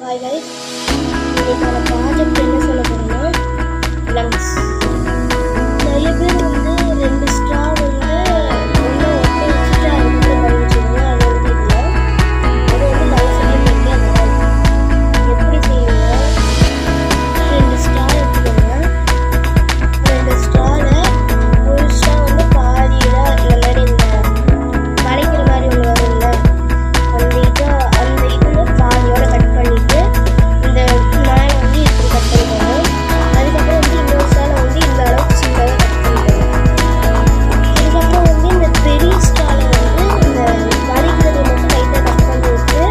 Hi guys, இன்னைக்கான project என்ன சொல்ல போகிறோம்னா லங்ஸ். நிறைய பேர் வந்து 2 ஸ்ட்ரா வந்து ஒன்று ஒட்ட வச்சுட்டு அதுக்குள்ளே பண்ணிச்சுங்க. அது வந்து இல்லை, அது வந்து லைஃப்லேயே பண்ணி அந்த லைஃப் எப்படி செய்யுங்க. 2 ஸ்ட்ரா எடுத்துக்கோங்க. 2 ஸ்ட்ராவில் ஒரு ஸ்ட்ரா வந்து பாதியில் இந்த மாதிரி இந்த மலைக்கிற மாதிரி ஒன்று வரும்ல, அந்த இதில் பாதியோட கட் பண்ணிட்டு இந்த மேலே வந்து இப்படி கட் பண்ணிக்கணும். அதுக்கப்புறம் வந்து இன்னொரு ஸ்டாலை வந்து இந்த அளவுக்கு சின்னதாக கட் பண்ணிக்கணும். அதுக்கப்புறம் வந்து இந்த பெரிய ஸ்டாலை வந்து இந்த வலிக்கிறதை மட்டும் லைட்டாக கட் பண்ணி விட்டு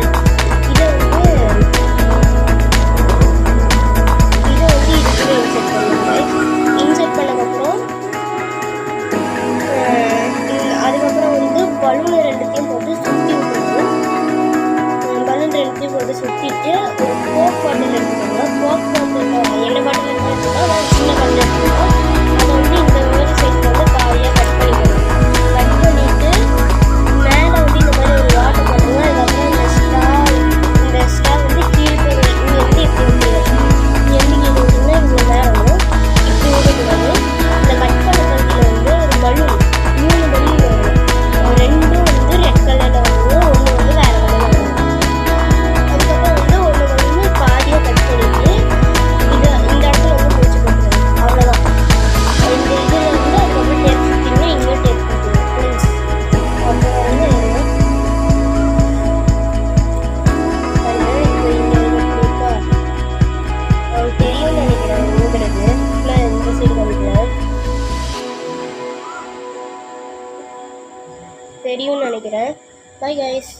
இதை வந்து இதுக்குள்ளே இன்செர்ட் பண்ணுவாங்க. இன்செர்ட் பண்ணதுக்கப்புறம் அதுக்கப்புறம் வந்து பலூன் 2த்தையும் போட்டு சுற்றி விட்டுருவோம். பலூன் 2த்தையும் போட்டு சுற்றிட்டு ஒரு கோக் பாட்டில் எடுத்துக்கோங்க. கோக் பாட்டில் என்ன பாட்டில் எடுத்துக்கோங்க, அதாவது சின்ன பாட்டில் எடுத்துக்கோங்க. அதை வந்து இந்த மாதிரி சைடில் வந்து பாதியாக கட் பண்ணிக்கணும். கட் பண்ணிவிட்டு மேலே வந்து இந்த மாதிரி ஒரு வாட்டர் போட்டுங்க. அதுக்கப்புறம் இந்த ஸ்ட்ரா வந்து கீழே இங்கே வந்து இப்படி விட்டுருங்க. இங்கே வந்து கீழே விட்டுருந்தா இங்கே மேலே வரும். இப்படி விடக்கூடாது. இந்த கட் பண்ண பகுதியில் வந்து ஒரு பலூன் 3 பலூன் வரும். 2 வந்து ரெட் கலரில் வரும், 1 வந்து வேறு கலரில் வரும். அதுக்கப்புறம் வந்து 1 வந்து பாதியாக கட் பண்ணிட்டு இந்த இடத்துல வந்து முடிச்சு போட்டுருங்க. அவ்வளோதான். இந்த இதில் வந்து அதுக்கப்புறம் டேப் சுற்றிங்க, இங்கே டேப் சுற்றிங்க ஃப்ரெண்ட்ஸ். அப்புறம் வந்து இப்போ இங்கே இருக்கா அவங்களுக்கு தெரியும்னு நினைக்கிறேன். ஓடுறது இல்லை இந்த சைடு வந்துக்கிறேன், தெரியும்னு நினைக்கிறேன். Bye guys.